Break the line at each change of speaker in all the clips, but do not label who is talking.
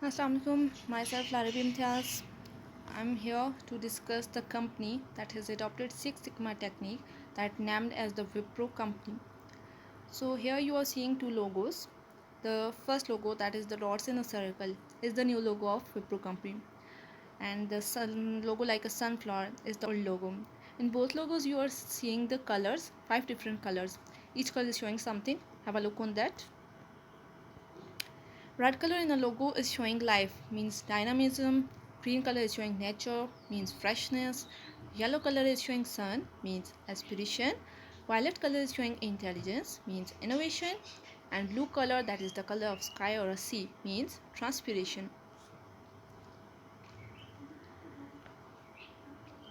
Assalamualaikum, myself Larib Imtiaz. I'm here to discuss the company that has adopted Six Sigma technique that named as the Wipro company. So here you are seeing two logos. The first logo, that is the dots in a circle, is the new logo of Wipro company, and the sun logo like a sunflower is the old logo. In both logos you are seeing the colors, five different colors. Each color is showing something. Have a look on that. Red color in the logo is showing life, means dynamism. Green color is showing nature, means freshness. Yellow color is showing sun, means aspiration. Violet color is showing intelligence, means innovation. And blue color, that is the color of sky or a sea, means transpiration.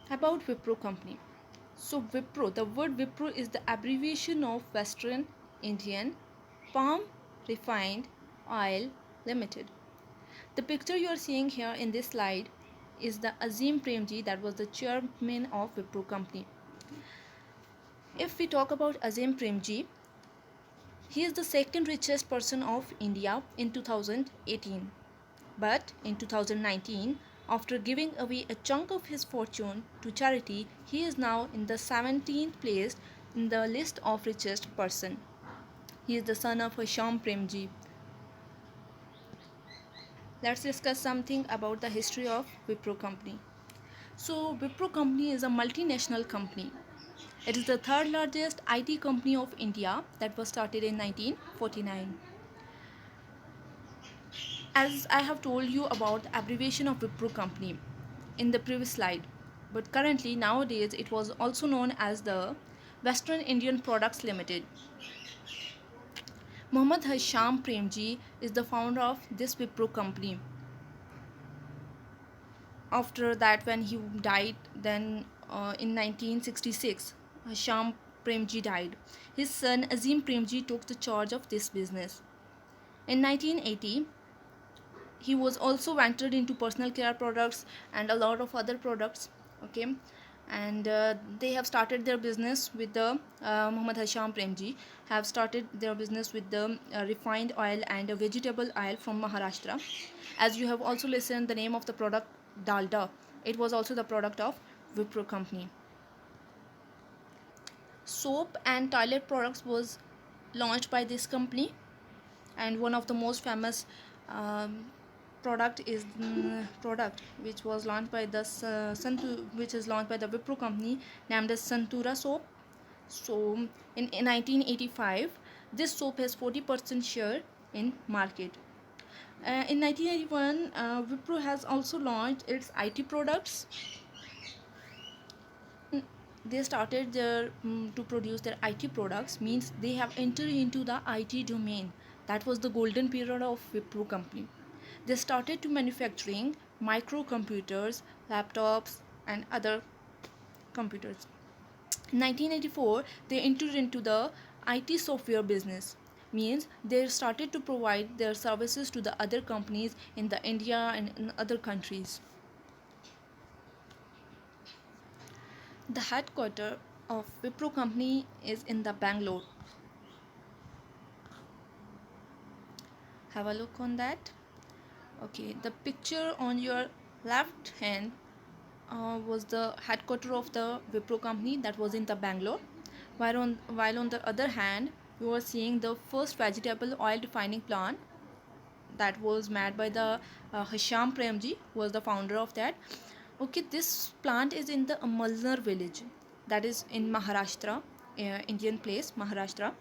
About Wipro company. So Wipro, the word Wipro is the abbreviation of Western Indian Palm Refined Oil Limited. The picture you are seeing here in this slide is the Azim Premji, that was the chairman of Wipro company. If we talk about Azim Premji, he is the second richest person of India in 2018. But in 2019, after giving away a chunk of his fortune to charity, he is now in the 17th place in the list of richest person. He is the son of Hisham Premji. Let's discuss something about the history of Wipro company. So Wipro company is a multinational company. It is the third largest IT company of India that was started in 1949. As I have told you about the abbreviation of Wipro company in the previous slide, but currently nowadays it was also known as the Western Indian Products Limited. Mohammad Hasham Premji is the founder of this Wipro company. After that, when he died, then in 1966, Hasham Premji died. His son Azim Premji took the charge of this business. In 1980, he was also ventured into personal care products and a lot of other products. Okay, and they have started their business with the Muhammad Hasham Premji have started their business with the refined oil and vegetable oil from Maharashtra. As you have also listened the name of the product, Dalda, it was also the product of Wipro company. Soap and toilet products was launched by this company, and one of the most famous um, product is product which was launched by the which is launched by the Wipro company, named as Santura soap. So in 1985, this soap has 40% share in market. In 1981, Wipro has also launched its IT products. They started to produce their IT products, means they have entered into the IT domain. That was the golden period of Wipro company. They started to manufacturing microcomputers, laptops, and other computers. In 1984, they entered into the IT software business, means they started to provide their services to the other companies in the India and in other countries. The headquarters of Wipro company is in the Bangalore. Have a look on that. Okay, the picture on your left hand was the headquarters of the Wipro company, that was in the Bangalore. While on the other hand, you are seeing the first vegetable oil refining plant that was made by the Hisham Premji, was the founder of that. Okay, this plant is in the Amalner village, that is in Maharashtra, Indian place, Maharashtra.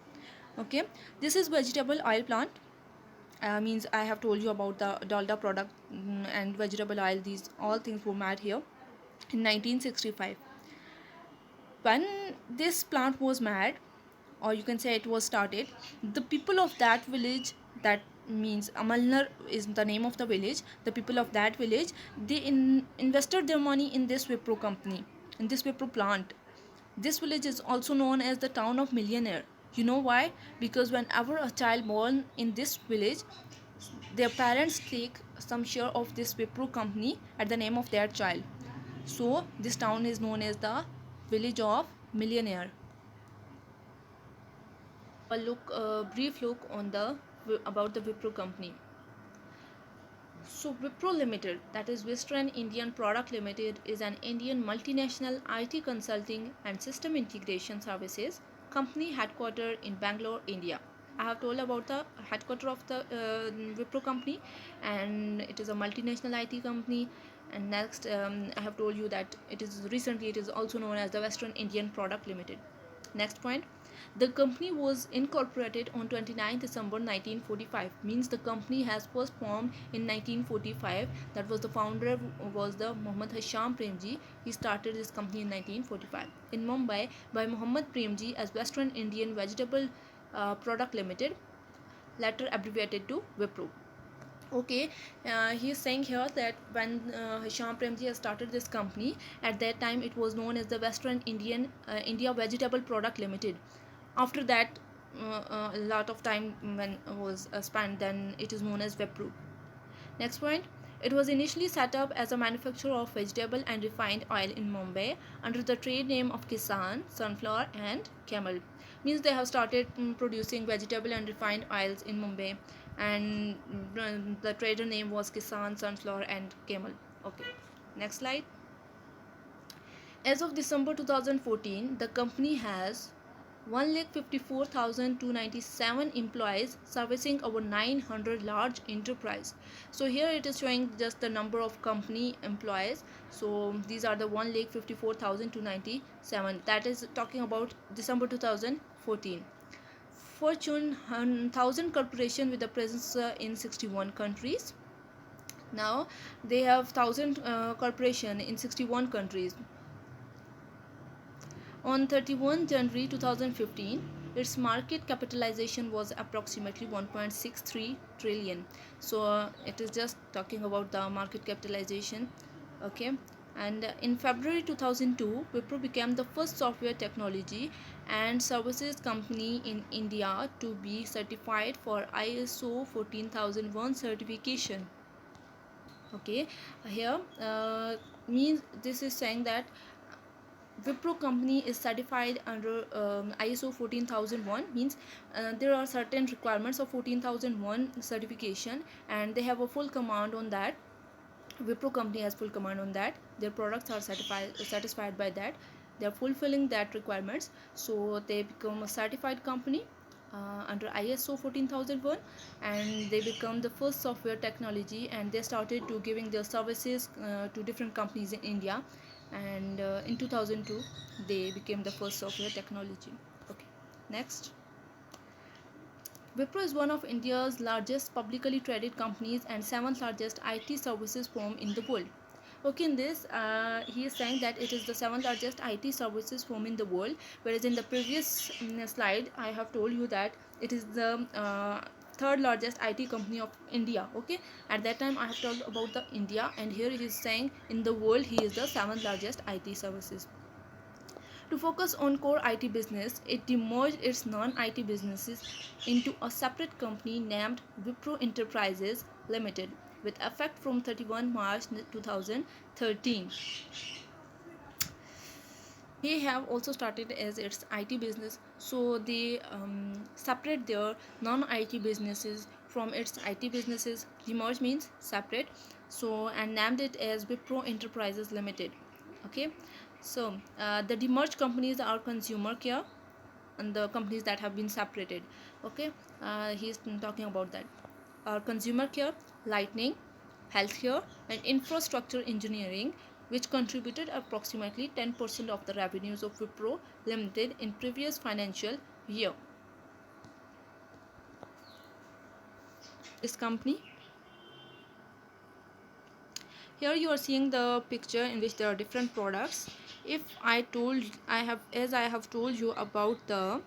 Okay, this is vegetable oil plant. Means I have told you about the Dalda product, and vegetable oil. These all things were made here in 1965. When this plant was made, or you can say it was started, the people of that village, that means Amalner is the name of the village, the people of that village, they invested their money in this Wipro company, in this Wipro plant. This village is also known as the town of millionaire. You know why? Because whenever a child born in this village, their parents take some share of this Wipro company at the name of their child. So this town is known as the village of millionaire. A brief look on the about the Wipro company. So Wipro Limited, that is Western Indian Product Limited, is an Indian multinational IT consulting and system integration services company headquartered in Bangalore, India. I have told about the headquarter of the Wipro company, and it is a multinational IT company. And next, I have told you that it is also known as the Western Indian Product Limited. Next point, the company was incorporated on 29 December 1945, means the company has first formed in 1945. That was the founder was the Muhammad Hisham Premji. He started this company in 1945 in Mumbai by Muhammad Premji as Western Indian Vegetable Product Limited, later abbreviated to Wipro. Okay, he is saying here that when Hisham Premji has started this company, at that time it was known as the Western Indian India Vegetable Product Limited. After that, a lot of time when was spent, then it is known as Wipro. Next point, it was initially set up as a manufacturer of vegetable and refined oil in Mumbai under the trade name of Kisan, Sunflower and Camel. Means they have started producing vegetable and refined oils in Mumbai, and the trader name was Kisan, Sunflower and Camel. Okay, next slide. As of December 2014, the company has 1,54,297 employees servicing over 900 large enterprise. So here it is showing just the number of company employees. So these are the 1,54,297. That is talking about December 2014. Fortune 1000 corporation with a presence in 61 countries. Now they have 1000 corporation in 61 countries. On 31 January 2015, its market capitalization was approximately 1.63 trillion. So it is just talking about the market capitalization. Okay, and in February 2002, Wipro became the first software technology and services company in India to be certified for ISO 14001 certification. Okay, here means this is saying that Wipro company is certified under ISO 14001, means there are certain requirements of 14001 certification, and they have a full command on that. Wipro company has full command on that. Their products are satisfied by that. They are fulfilling that requirements, so they become a certified company under ISO 14001, and they become the first software technology, and they started to giving their services to different companies in India, and in 2002 they became the first software technology. Okay, next. Wipro is one of India's largest publicly traded companies and seventh largest IT services firm in the world. Okay, in this, he is saying that it is the seventh largest IT services firm in the world, whereas in the previous slide, I have told you that it is the third largest IT company of India. Okay, at that time I have told about the India, and here it is saying in the world he is the seventh largest IT services. To focus on core IT business, it demerged its non-IT businesses into a separate company named Wipro Enterprises Limited with effect from 31 March 2013. They have also started as its IT business, so they separate their non-IT businesses from its IT businesses. Demerge means separate, so and named it as Wipro Enterprises Limited. Okay, so the demerged companies are Consumer Care and the companies that have been separated. Okay, he's talking about that. Consumer Care, Lightning, Healthcare, and Infrastructure Engineering, which contributed approximately 10% of the revenues of Wipro Limited in previous financial year. This company, here you are seeing the picture in which there are different products. If I have told you about the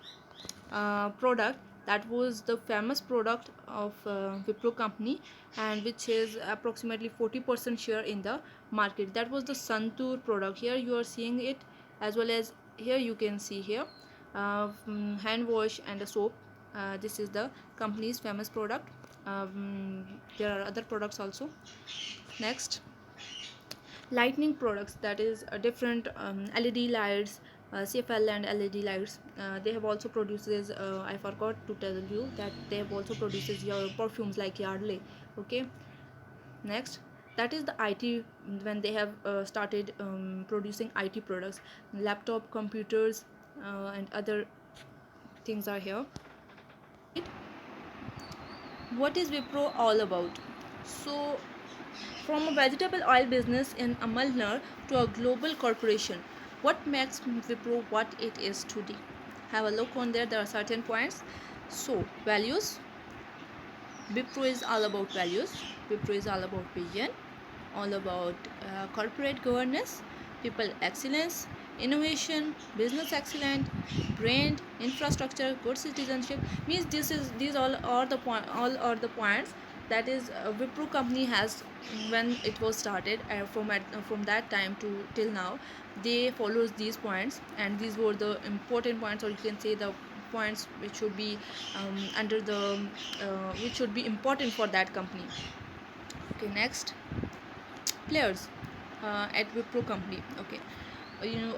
product that was the famous product of Wipro company, and which is approximately 40% share in the market, that was the Santur product. Here you are seeing it, as well as here you can see here hand wash and a soap. This is the company's famous product. There are other products also. Next, Lightning products, that is a different LED lights, CFL and LED lights. They have also produces, I forgot to tell you that they have also produces your perfumes like Yardley. Okay, Next, that is the IT, when they have started producing IT products, laptop, computers, and other things are here. What is Wipro all about? So, from a vegetable oil business in Amalner to a global corporation, what makes Wipro what it is today? Have a look on there. There are certain points. So, values. Wipro is all about values. Wipro is all about vision, all about corporate governance, people excellence, innovation, business excellence, brand, infrastructure, good citizenship. Means these all are the points that is Wipro company has when it was started, from that time to till now. They follows these points, and these were the important points, or you can say the points which should be under the which should be important for that company. Okay, next, players at Wipro company. Okay,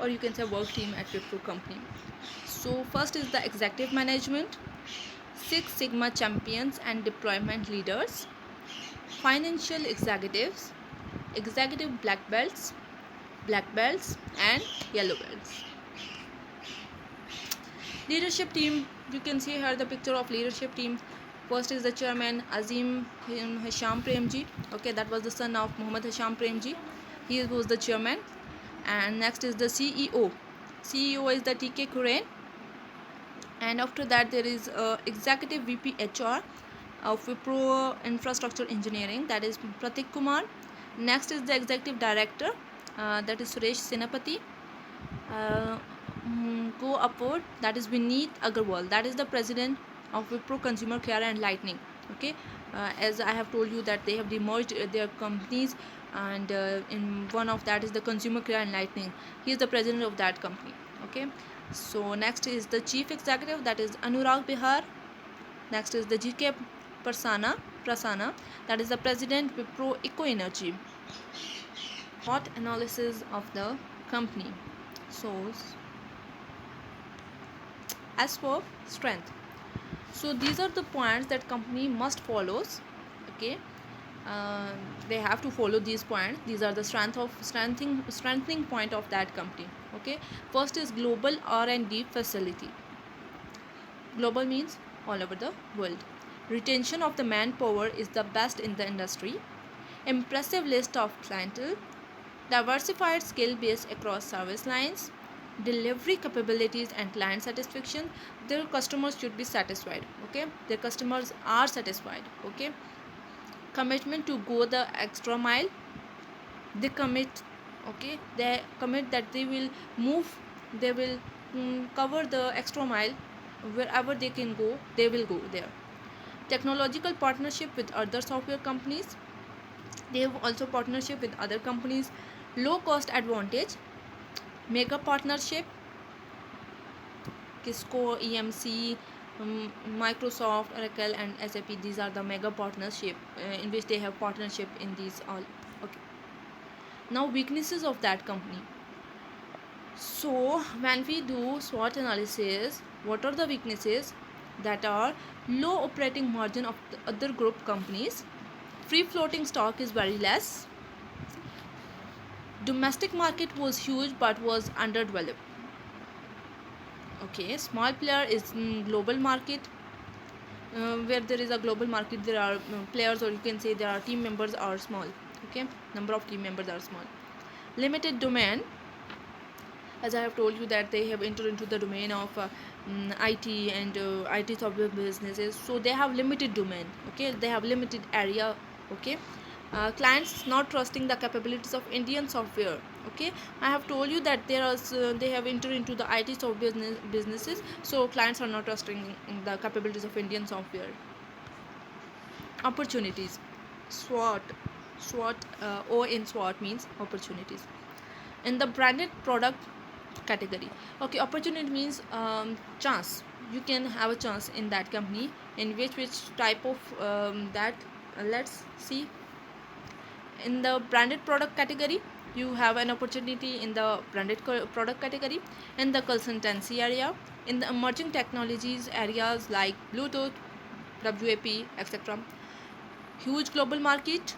or you can say work team at Wipro company. So first is the executive management, Six Sigma champions and deployment leaders, financial executives, executive black belts, and yellow belts. Leadership team, you can see here the picture of leadership team. First is the chairman Azim Hisham Premji. Okay, that was the son of Muhammad Hisham Premji. He was the chairman. And next is the CEO. CEO is the TK Kuren. And after that there is executive VP HR of Wipro Infrastructure Engineering, that is Pratik Kumar. Next is the executive director, that is Suresh Senapati. Go upward, that is Vineet Agarwal, that is the president of Wipro Consumer Care and Lightning. Okay, as I have told you that they have demerged their companies, and in one of that is the Consumer Care and Lightning. He is the president of that company. Okay, so next is the chief executive, that is Anurag Bihar. Next is the GK Prasana, that is the president Wipro Eco Energy. What analysis of the company? So as for strength, so these are the points that company must follows. Okay, uh, they have to follow these points. These are the strengthening point of that company. Okay, first is global R&D facility. Global means all over the world. Retention of the manpower is the best in the industry. Impressive list of clientele. Diversified skill base across service lines. Delivery capabilities and client satisfaction. Their customers should be satisfied. Okay, their customers are satisfied. Okay, commitment to go the extra mile. They commit. Okay, they commit that they will move, they will cover the extra mile. Wherever they can go, they will go there. Technological partnership with other software companies. They have also partnership with other companies. Low cost advantage. Mega partnership. Cisco, EMC, Microsoft, Oracle, and SAP. These are the mega partnership in which they have partnership in these all. Okay. Now weaknesses of that company. So when we do SWOT analysis, what are the weaknesses? That are low operating margin of the other group companies. Free floating stock is very less. Domestic market was huge but was underdeveloped. Okay, small player is in global market. Where there is a global market, there are players, or you can say there are team members are small. Okay, number of team members are small. Limited domain, as I have told you that they have entered into the domain of IT and IT software businesses, so they have limited domain. Okay, they have limited area. Okay, clients not trusting the capabilities of Indian software. Okay, I have told you that there are they have entered into the IT software businesses, so clients are not trusting in the capabilities of Indian software. Opportunities, SWOT, O in SWOT means opportunities. In the branded product category, okay, opportunity means chance. You can have a chance in that company. In which type of that let's see. In the branded product category, you have an opportunity in the branded product category. In the consultancy area, in the emerging technologies areas like Bluetooth, WAP, etc. Huge global market.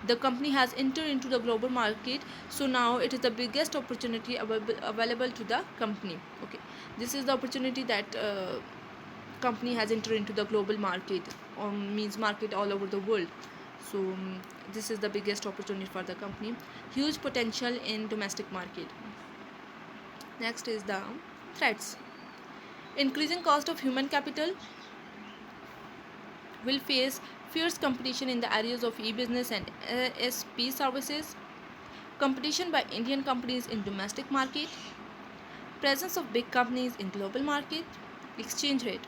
The company has entered into the global market, so now it is the biggest opportunity available to the company. Okay, this is the opportunity that company has entered into the global market, means market all over the world. So this is the biggest opportunity for the company. Huge potential in domestic market. Next is the threats. Increasing cost of human capital will face fierce competition in the areas of e-business and ASP services. Competition by Indian companies in domestic market. Presence of big companies in global market. Exchange rate.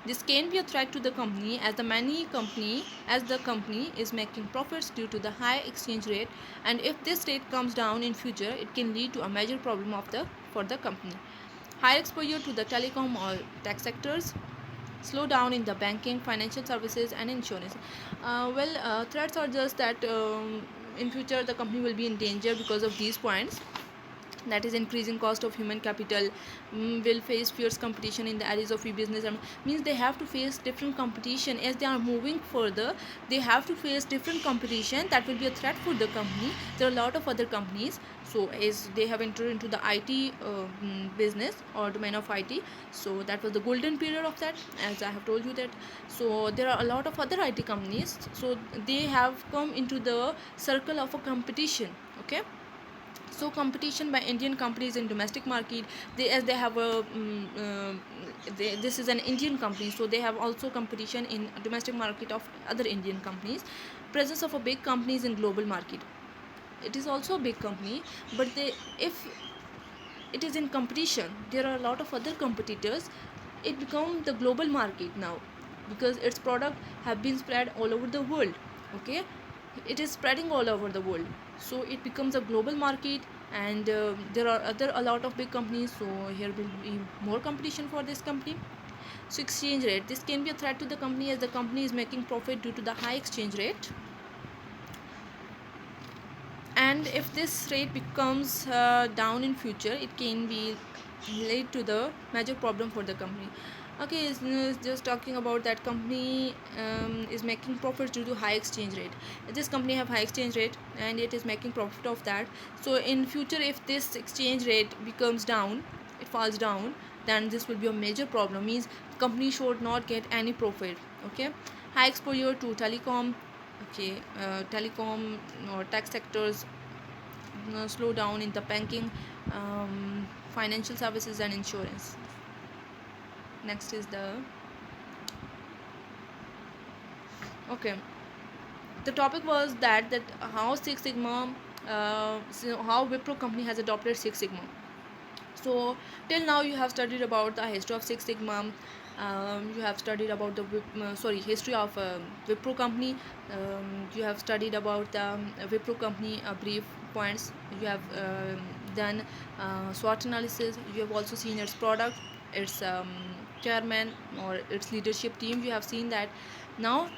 This can be a threat to the company as the company is making profits due to the high exchange rate, and if this rate comes down in future, it can lead to a major problem for the company. High exposure to the telecom or tech sectors. Slow down in the banking, financial services, and insurance. Threats are just that in future the company will be in danger because of these points. That is increasing cost of human capital, will face fierce competition in the areas of e-business. Means they have to face different competition as they are moving further. They have to face different competition that will be a threat for the company. There are a lot of other companies, so as they have entered into the IT business or domain of IT, so that was the golden period of that, as I have told you that. So there are a lot of other IT companies, so they have come into the circle of a competition. Okay, so competition by Indian companies in domestic market, they have a this is an Indian company, so they have also competition in domestic market of other Indian companies. Presence of a big companies in global market, it is also a big company, but they, if it is in competition, there are a lot of other competitors, it become the global market now, because its product have been spread all over the world. Okay, it is spreading all over the world, so it becomes a global market, and there are other a lot of big companies, so here will be more competition for this company. So exchange rate, this can be a threat to the company as the company is making profit due to the high exchange rate, and if this rate becomes down in future, it can be lead to the major problem for the company. Okay, it's just talking about that company is making profits due to high exchange rate. This company have high exchange rate and it is making profit of that. So in future, if this exchange rate becomes down, it falls down, then this will be a major problem, means company should not get any profit. Okay, high exposure to telecom. Okay, telecom or tech sectors. Slow down in the banking, financial services, and insurance. Next is the, okay, the topic was that how Six Sigma, so how Wipro company has adopted Six Sigma. So till now you have studied about the history of Six Sigma. You have studied about the history of Wipro company. You have studied about the Wipro company, brief points. You have done SWOT analysis. You have also seen its product, its chairman or its leadership team. You have seen that. Now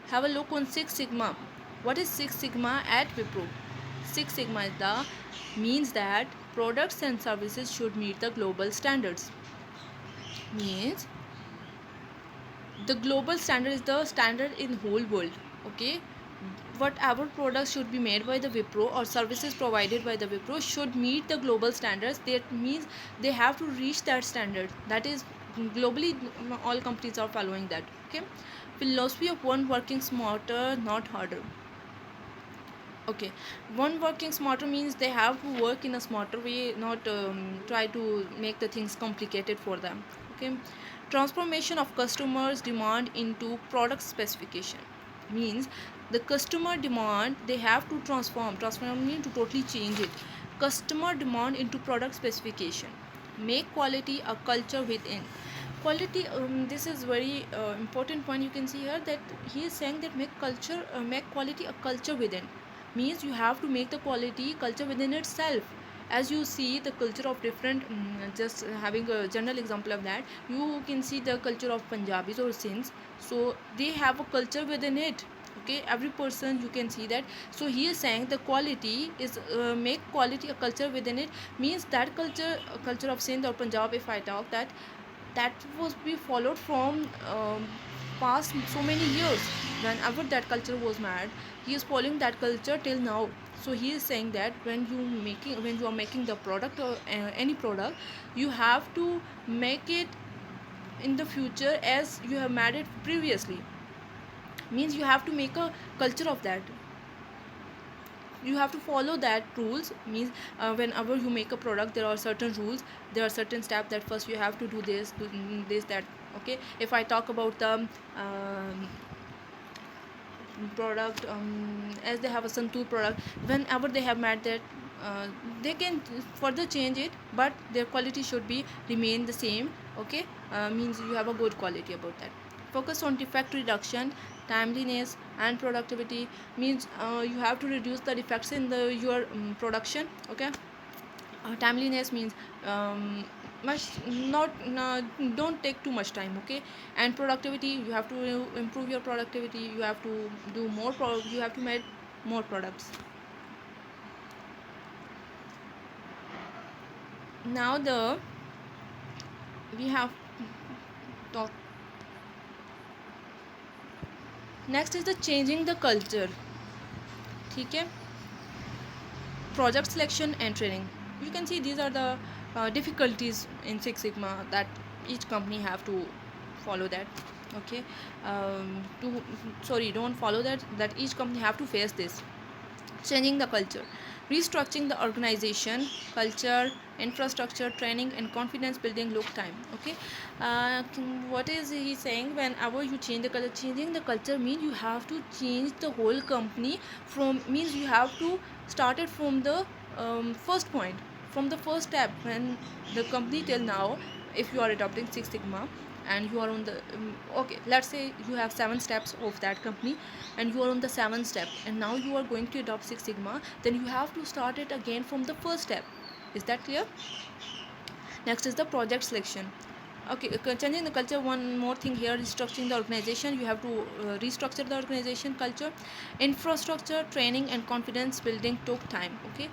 have a look on Six Sigma. What is Six Sigma at Wipro? Six Sigma is the means that products and services should meet the global standards. Means the global standard is the standard in whole world. Okay, whatever products should be made by the Wipro or services provided by the Wipro should meet the global standards. That means they have to reach that standard. That is globally all companies are following that. Okay, philosophy of one working smarter, not harder. Okay, one working smarter means they have to work in a smarter way, not try to make the things complicated for them. Okay, transformation of customers demand into product specification means the customer demand they have to transform means to totally change it. Customer demand into product specification. Make quality a culture within. Quality, this is very important point. You can see here that he is saying that make quality a culture within, means you have to make the quality culture within itself. As you see the culture of different, just having a general example of that, you can see the culture of Punjabis or Singhs, so they have a culture within it. Okay, every person you can see that. So he is saying the quality is make quality a culture within it, means that culture of Sindh or Punjab, if I talk that was be followed from past so many years. whenever that culture was made, he is following that culture till now. So he is saying that when you are making the product or any product, you have to make it in the future as you have made it previously. Means you have to make a culture of that, you have to follow that rules. Means whenever you make a product, there are certain rules, there are certain steps that first you have to do this, do this, that. Okay, if I talk about the product, as they have a Santur product, whenever they have made that, they can further change it, but their quality should be remain the same. Okay, means you have a good quality about that. Focus on defect reduction, timeliness and productivity. Means you have to reduce the defects in the your production. Okay, timeliness means much not don't take too much time. Okay, and productivity, you have to improve your productivity, you have to do more you have to make more products. Now the we have talk next is the changing the culture. ठीक है, project selection and training. You can see these are the difficulties in Six Sigma that each company have to follow that. Okay, to sorry, don't follow that, that each company have to face this. Changing the culture, restructuring the organization, culture, infrastructure, training and confidence building look time. Okay, what is he saying? Whenever you change the culture, changing the culture means you have to change the whole company from, means you have to start it from the first point, from the first step when the company till now. If you are adopting Six Sigma and you are on the okay, let's say you have 7 steps of that company and you are on the 7th step, and now you are going to adopt Six Sigma, then you have to start it again from the first step. Is that clear? Next is the project selection. Okay, changing the culture, one more thing here, restructuring the organization. You have to restructure the organization culture. Infrastructure, training and confidence building took time. Okay,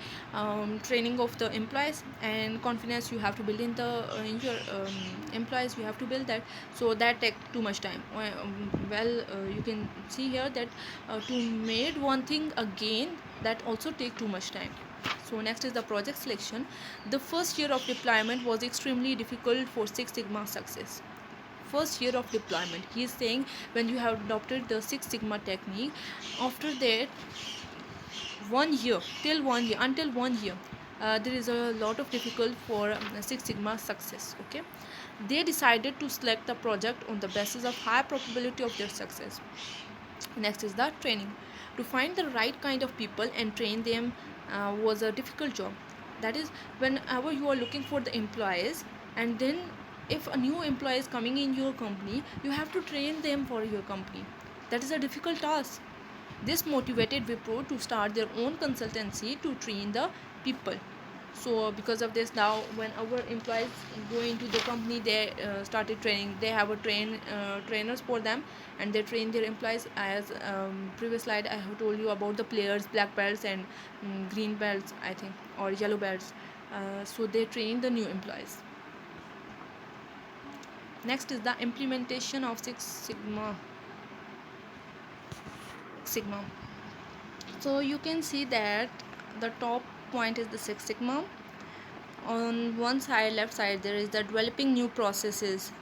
training of the employees and confidence you have to build in your employees, you have to build that, so that take too much time. You can see here that to made one thing again, that also take too much time. So next is the project selection. The first year of deployment was extremely difficult for Six Sigma success. First year of deployment, he is saying, when you have adopted the Six Sigma technique, after that 1 year, till 1 year, until 1 year, there is a lot of difficult for Six Sigma success. Okay, they decided to select the project on the basis of high probability of their success. Next is the training. To find the right kind of people and train them was a difficult job. That is, whenever you are looking for the employees, and then if a new employee is coming in your company, you have to train them for your company. That is a difficult task. This motivated Wipro to start their own consultancy to train the people. So because of this, now when our employees go into the company, they started training, they have a trainers for them, and they train their employees. As previous slide I have told you about the players, black belts and green belts, I think, or yellow belts. So they train the new employees. Next is the implementation of Six Sigma. So you can see that the top point is the Six Sigma. On one side, left side, there is the developing new processes,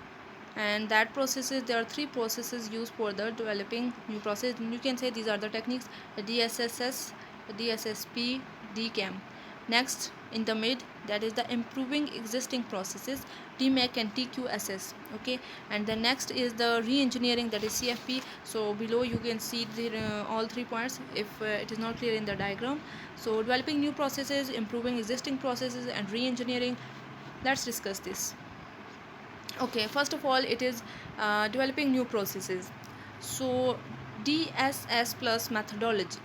and that processes, there are 3 processes used for the developing new process. You can say these are the techniques: DSSS, DSSP, DCAM. Next, in the mid, that is the improving existing processes, DMAC and TQSS. Okay, and the next is the re-engineering, that is CFP. So below you can see all 3 points if it is not clear in the diagram. So developing new processes, improving existing processes, and re-engineering. Let's discuss this. Okay, first of all, it is developing new processes. So DSS plus methodology.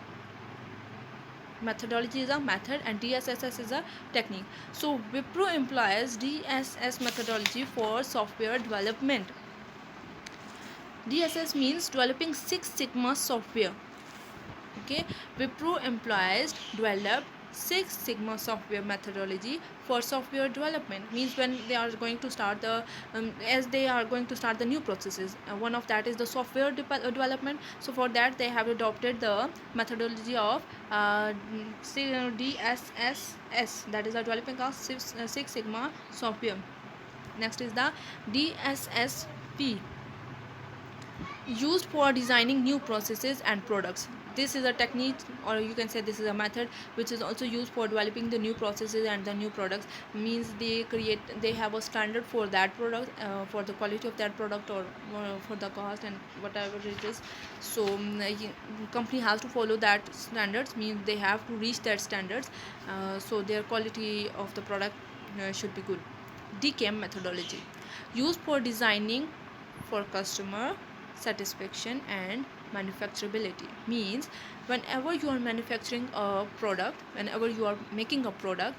Methodology is a method and DSSS is a technique. So Wipro employs DSS methodology for software development. DSS means developing Six Sigma software. Okay, Wipro employs develop Six Sigma software methodology for software development. Means when they are going to start the as they are going to start the new processes, one of that is the software development. So for that they have adopted the methodology of DSSS, that is the developing of Six Sigma software. Next is the DSSP, used for designing new processes and products. This is a technique, or you can say this is a method which is also used for developing the new processes and the new products. Means they have a standard for that product, for the quality of that product, or for the cost and whatever it is. So company has to follow that standards, means they have to reach that standards, so their quality of the product should be good. DCAM methodology, used for designing for customer satisfaction and manufacturability. Means whenever you are manufacturing a product, whenever you are making a product,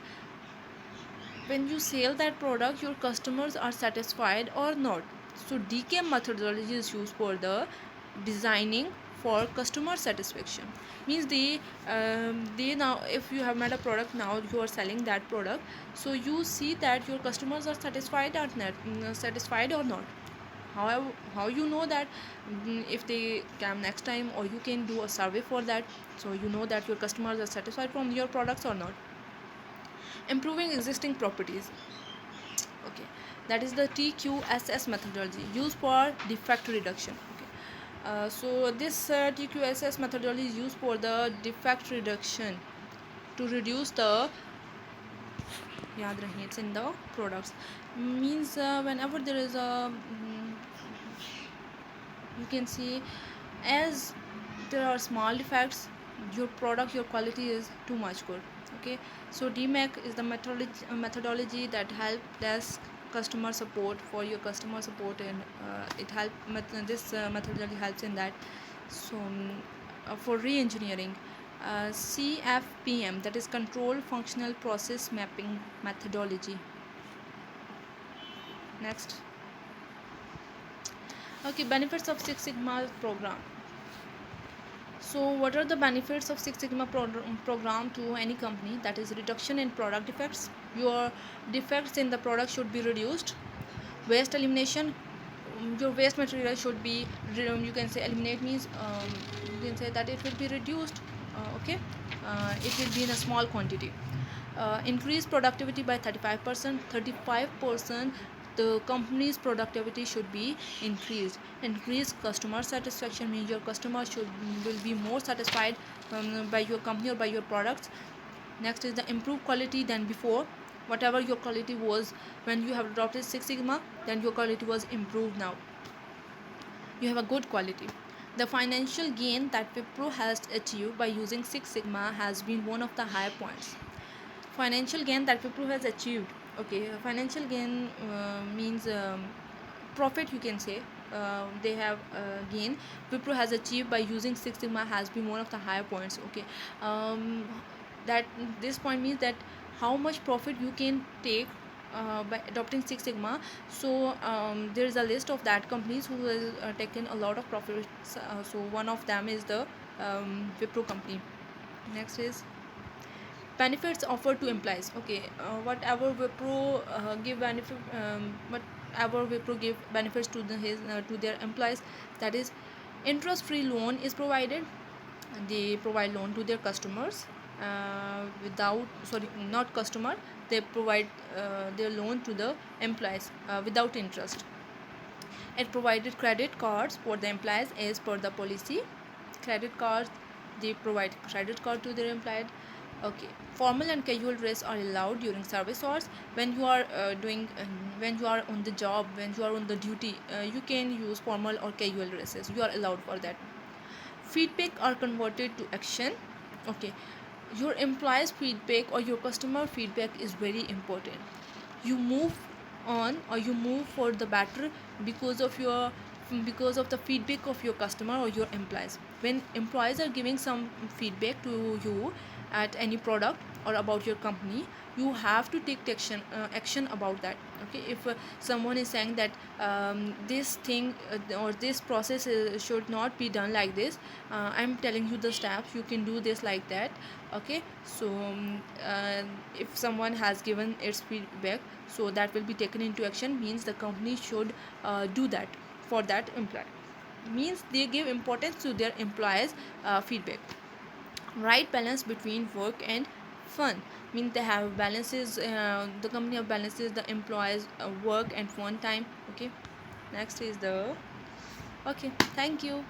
when you sell that product, your customers are satisfied or not. So DCAM methodology is used for the designing for customer satisfaction. Means they now, if you have made a product, now you are selling that product, so you see that your customers are satisfied or not, satisfied or not. How you know that? If they come next time, or you can do a survey for that, so you know that your customers are satisfied from your products or not. Improving existing properties. Okay, that is the TQSS methodology, used for defect reduction. Okay, so this TQSS methodology is used for the defect reduction, to reduce the, yaad rahiye, it's in the products. Means whenever there is a you can see, as there are small defects, your product, your quality is too much good. Okay, so DMAC is the methodology that help desk customer support, for your customer support, and this methodology helps in that. So for re-engineering, CFPM, that is control functional process mapping methodology. Next. Okay, benefits of Six Sigma program. So what are the benefits of Six Sigma program to any company? That is reduction in product defects. Your defects in the product should be reduced. Waste elimination, your waste material should be, you can say eliminate means, you can say that it will be reduced. Okay, it will be in a small quantity. Increase productivity by 35%. The company's productivity should be increased. Increase customer satisfaction, means your customer will be more satisfied by your company or by your products. Next is the improved quality than before. Whatever your quality was when you have adopted Six Sigma, then your quality was improved. Now you have a good quality. The financial gain that Wipro has achieved by using Six Sigma has been one of the higher points. Financial gain that Wipro has achieved. Okay, financial gain means profit, you can say. They have gain Wipro has achieved by using Six Sigma has been one of the higher points. Okay, that this point means that how much profit you can take by adopting Six Sigma. So there is a list of that companies who has taken a lot of profits. So one of them is the Wipro company. Next is benefits offered to employees. Okay, whatever Wipro give benefits to to their employees, that is interest-free loan is provided. They provide loan to their customers without, sorry, not customer, they provide their loan to the employees without interest. It provided credit cards for the employees as per the policy. Credit cards, they provide credit card to their employee. Okay, formal and casual dress are allowed during service hours. When you are when you are on the job, when you are on the duty, you can use formal or casual dresses. You are allowed for that. Feedback are converted to action. Okay, your employees feedback or your customer feedback is very important. You move on, or you move for the better because of the feedback of your customer or your employees. When employees are giving some feedback to you, at any product or about your company, you have to take action about that. Okay, if someone is saying that this thing or this process should not be done like this, I'm telling you the steps, you can do this like that. Okay, so if someone has given its feedback, so that will be taken into action, means the company should do that for that employee, means they give importance to their employees feedback. Right balance between work and fun, means they have balances, the company have balances the employees work and fun time. Okay, next is the, okay, thank you.